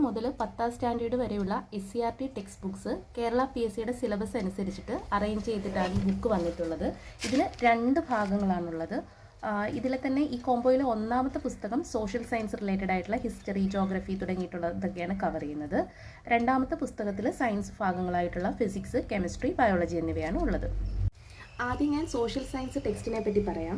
മുതൽ 10ാം സ്റ്റാൻഡേർഡ് വരെയുള്ള SCERT ടെക്സ്റ്റ് ബുക്സ് കേരള PSCയുടെ സിലബസ് അനുസരിച്ചിട്ട് അറേഞ്ച് ചെയ്തിട്ടാണ് ഈ ബുക്ക് വന്നിട്ടുള്ളത്. ഇതിൽ 2 ഭാഗങ്ങളാണുള്ളത്. ഇതിലെ തന്നെ ഈ കോംബോയിൽ ഒന്നാമത്തെ പുസ്തകം സോഷ്യൽ സയൻസ് റിലേറ്റഡ് ആയിട്ടുള്ള ഹിസ്റ്ററി, ജോഗ്രഫി തുടങ്ങിയിട്ടുള്ളതൊക്കെയാണ് കവർ ചെയ്യുന്നത്. രണ്ടാമത്തെ പുസ്തകത്തിൽ സയൻസ് ഭാഗങ്ങളായിട്ടുള്ള ഫിസിക്സ്, കെമിസ്ട്രി, ബയോളജി എന്നിവയാണ് ഉള്ളത്. ആദ്യം ഞാൻ സോഷ്യൽ സയൻസ് ടെക്സ്റ്റിനെ പറ്റി പറയാം.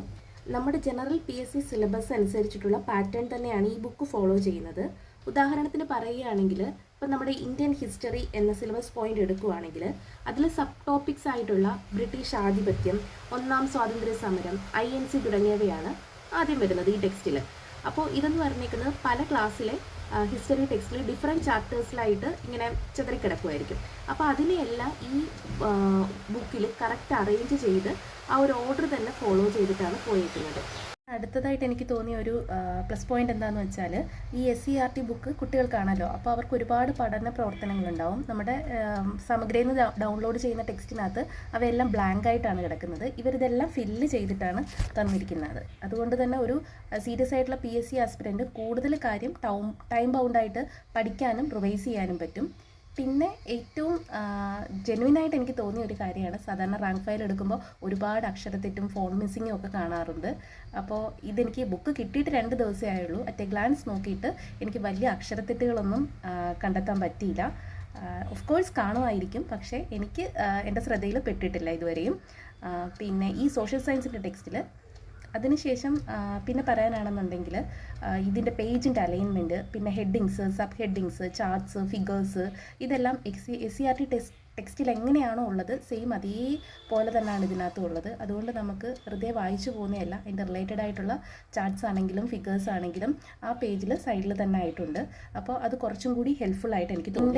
നമ്മുടെ ജനറൽ PSC സിലബസ് അനുസരിച്ചിട്ടുള്ള പാറ്റേൺ തന്നെയാണ് ഈ ബുക്ക് ഫോളോ ചെയ്യുന്നത്. ഉദാഹരണത്തിന് പറയുകയാണെങ്കിൽ ഇപ്പം നമ്മുടെ ഇന്ത്യൻ ഹിസ്റ്ററി എന്ന സിലബസ് പോയിന്റ് എടുക്കുകയാണെങ്കിൽ അതിൽ സബ് ടോപ്പിക്സ് ആയിട്ടുള്ള ബ്രിട്ടീഷ് ആധിപത്യം, ഒന്നാം സ്വാതന്ത്ര്യ സമരം, INC തുടങ്ങിയവയാണ് ആദ്യം വരുന്നത് ഈ ടെക്സ്റ്റിൽ. അപ്പോൾ ഇതെന്ന് പറഞ്ഞേക്കുന്നത് പല ക്ലാസ്സിലെ ഹിസ്റ്ററി ടെക്സ്റ്റിൽ ഡിഫറെൻറ്റ് ചാപ്റ്റേഴ്സിലായിട്ട് ഇങ്ങനെ ചിതറിക്കിടക്കുമായിരിക്കും. അപ്പോൾ അതിനെയെല്ലാം ഈ ബുക്കിൽ കറക്റ്റ് അറേഞ്ച് ചെയ്ത് ആ ഒരു ഓർഡർ തന്നെ ഫോളോ ചെയ്തിട്ടാണ് പോയിരിക്കുന്നത്. അടുത്തതായിട്ട് എനിക്ക് തോന്നിയ ഒരു പ്ലസ് പോയിന്റ് എന്താണെന്ന് വെച്ചാൽ ഈ SCERT ബുക്ക് കുട്ടികൾക്കാണല്ലോ, അപ്പോൾ അവർക്ക് ഒരുപാട് പഠന പ്രവർത്തനങ്ങളുണ്ടാവും. നമ്മുടെ സമഗ്രയിൽ നിന്ന് ഡൗൺലോഡ് ചെയ്യുന്ന ടെക്സ്റ്റിനകത്ത് അവയെല്ലാം ബ്ലാങ്ക് ആയിട്ടാണ് കിടക്കുന്നത്. ഇവരിതെല്ലാം ഫില്ല് ചെയ്തിട്ടാണ് തന്നിരിക്കുന്നത്. അതുകൊണ്ട് തന്നെ ഒരു സീരിയസ് ആയിട്ടുള്ള PSC ആസ്പിരൻറ്റ് കൂടുതൽ കാര്യം ടൈം ബൗണ്ടായിട്ട് പഠിക്കാനും റിവൈസ് ചെയ്യാനും പറ്റും. പിന്നെ ഏറ്റവും ജെന്യുവനായിട്ട് എനിക്ക് തോന്നിയ ഒരു കാര്യമാണ്, സാധാരണ റാങ്ക് ഫയൽ എടുക്കുമ്പോൾ ഒരുപാട് അക്ഷരത്തെറ്റും ഫോൺ മിസ്സിങ്ങും ഒക്കെ കാണാറുണ്ട്. അപ്പോൾ ഇതെനിക്ക് ബുക്ക് കിട്ടിയിട്ട് 2 ദിവസമേ ആയുള്ളൂ. അറ്റ് എ ഗ്ലാൻസ് നോക്കിയിട്ട് എനിക്ക് വലിയ അക്ഷരത്തെറ്റുകളൊന്നും കണ്ടെത്താൻ പറ്റിയില്ല. ഓഫ് കോഴ്സ് കാണുമായിരിക്കും, പക്ഷേ എനിക്ക് എൻ്റെ ശ്രദ്ധയിൽ പെട്ടിട്ടില്ല ഇതുവരെയും. പിന്നെ ഈ സോഷ്യൽ സയൻസിൻ്റെ ടെക്സ്റ്റിൽ അതിനുശേഷം പിന്നെ പറയാനാണെന്നുണ്ടെങ്കിൽ ഇതിൻ്റെ പേജിൻ്റെ അലൈൻമെൻറ്റ്, പിന്നെ headings, sub headings, charts, figures, ഇതെല്ലാം SCERT ടെക്സ്റ്റിൽ എങ്ങനെയാണോ ഉള്ളത് സെയിം അതേപോലെ തന്നെയാണ് ഇതിനകത്തും ഉള്ളത്. അതുകൊണ്ട് നമുക്ക് വെറുതെ വായിച്ചു പോകുന്നതല്ല, അതിൻ്റെ റിലേറ്റഡ് ആയിട്ടുള്ള ചാർട്ട്സ് ആണെങ്കിലും ഫിഗേഴ്സ് ആണെങ്കിലും ആ പേജിൽ സൈഡിൽ തന്നെ ആയിട്ടുണ്ട്. അപ്പോൾ അത് കുറച്ചും കൂടി ഹെൽപ്ഫുൾ ആയിട്ട് എനിക്ക് തോന്നുന്നു.